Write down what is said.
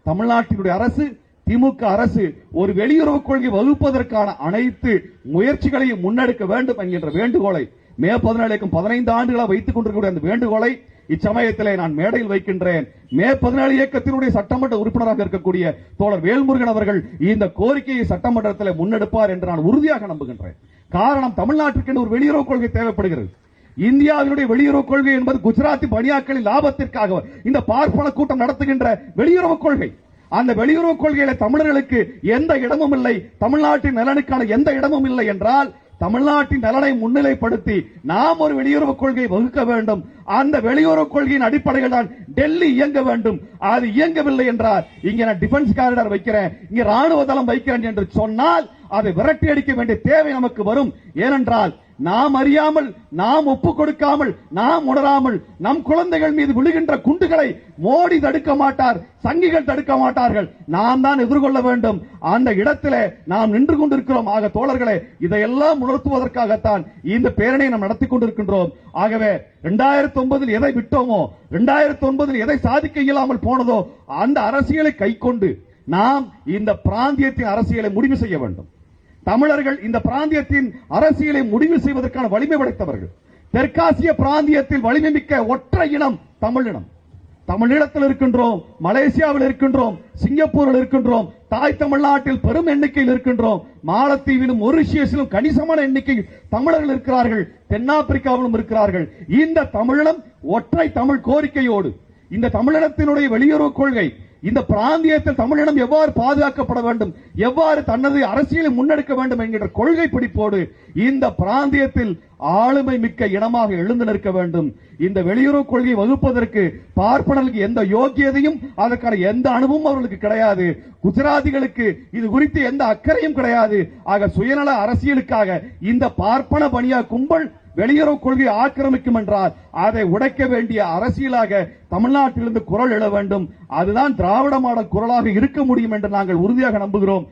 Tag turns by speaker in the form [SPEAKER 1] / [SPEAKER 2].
[SPEAKER 1] தமிழ்நாட்டினுடைய அரசு, திமுக அரசு ஒரு வெளியுறவு கொள்கை வகுப்பதற்கான அனைத்து முயற்சிகளையும் முன்னெடுக்க வேண்டும் என்கின்ற வேண்டுகோளை மே 17க்கும் 15 ஆண்டுகளாக வைத்துக் கொண்டிருக்கக்கூடிய அந்த வேண்டுகோளை இச்சமயத்திலே நான் மேடையில் வைக்கின்றேன். மே 17 இயக்கத்தினுடைய சட்டமன்ற உறுப்பினராக இருக்கக்கூடிய தோழர் வேல்முருகன் அவர்கள் இந்த கோரிக்கையை சட்டமன்றத்தில் முன்னெடுப்பார் என்று நான் உறுதியாக நம்புகின்றேன். காரணம், தமிழ்நாட்டிற்கு ஒரு வெளியுறவு கொள்கை தேவைப்படுகிறது. இந்தியாவினுடைய வெளியுறவு கொள்கை என்பது குஜராத்தி பணியாட்களின் லாபத்திற்காக இந்த பார்ப்பன கூட்டம் நடத்துகின்ற வெளியுறவு கொள்கை. அந்த வெளியுறவு கொள்கையில தமிழர்களுக்கு எந்த இடமும் இல்லை, தமிழ்நாட்டின் நலனுக்கான எந்த இடமும் இல்லை என்றால் தமிழ்நாட்டின் நலனை முன்னிலைப்படுத்தி நாம் ஒரு வெளியுறவு கொள்கையை வகுக்க வேண்டும். அந்த வெளியுறவு கொள்கையின் அடிப்படையில் தான் டெல்லி இயங்க வேண்டும். அது இயங்கவில்லை என்றால் இங்க நான் டிஃபென்ஸ் காரிடார் வைக்கிறேன், இங்க ராணுவ தளம் வைக்கிறேன் என்று சொன்னால் அதை விரட்டி அடிக்க வேண்டிய தேவை நமக்கு வரும். ஏனென்றால் நாம் அறியாமல், நாம் ஒப்புக் கொடுக்காமல், நாம் உணராமல் நம் குழந்தைகள் மீது விழுகின்ற குண்டுகளை மோடி தடுக்க மாட்டார், சங்கிகள் தடுக்க மாட்டார்கள், நாம் தான் எதிர்கொள்ள வேண்டும். அந்த இடத்திலே நாம் நின்று கொண்டிருக்கிறோம். ஆக தோழர்களே, இதையெல்லாம் உணர்த்துவதற்காகத்தான் இந்த பேரணியை நாம் நடத்தி கொண்டிருக்கின்றோம். ஆகவே 2009 எதை விட்டோமோ, 2009 எதை சாதிக்க இயலாமல் போனதோ அந்த அரசியலை கைக்கொண்டு நாம் இந்த பிராந்தியத்தின் அரசியலை முடிவு செய்ய வேண்டும். தமிழர்கள் இந்த பிராந்தியத்தின் அரசியலை முடிவு செய்வதற்கான வலிமை படைத்தவர்கள். தெற்காசிய பிராந்தியத்தில் வலிமை மிக்க ஒற்றை இனம் தமிழினம். தமிழீழத்தில் இருக்கின்றோம், மலேசியாவில் இருக்கின்றோம், சிங்கப்பூரில் இருக்கின்றோம், தாய் தமிழ்நாட்டில் பெரும் எண்ணிக்கையில் இருக்கின்றோம், மாலத்தீவிலும் மொரிஷியஸிலும் கணிசமான எண்ணிக்கையில் தமிழர்கள் இருக்கிறார்கள், தென்னாப்பிரிக்காவிலும் இருக்கிறார்கள். இந்த தமிழினம் ஒற்றை தமிழ் கோரிக்கையோடு இந்த தமிழினத்தினுடைய வெளியுறவு கொள்கை, இந்த பிராந்தியத்தில் தமிழினம் எவ்வாறு பாதுகாக்கப்பட வேண்டும், எவ்வாறு தனது அரசியலை முன்னெடுக்க வேண்டும் என்கின்ற கொள்கை பிடிப்போடு இந்த பிராந்தியத்தில் ஆளுமை மிக்க இனமாக எழுந்து நிற்க வேண்டும். இந்த வெளியுறவு கொள்கையை வகுப்பதற்கு பார்ப்பனர்களுக்கு எந்த யோக்கியதையும் அதற்கான எந்த அனுபவமும் அவர்களுக்கு கிடையாது. குஜராத்திகளுக்கு இது குறித்து எந்த அக்கறையும் கிடையாது. ஆக சுயநல அரசியலுக்காக இந்த பார்ப்பன பணியா கும்பல் வெளியுறவு கொள்கையை ஆக்கிரமிக்கும் என்றால் அதை உடைக்க வேண்டிய அரசியலாக தமிழ்நாட்டிலிருந்து குரல் எழ வேண்டும். அதுதான் திராவிட மாடல் குரலாக இருக்க முடியும் என்று நாங்கள் உறுதியாக நம்புகிறோம்.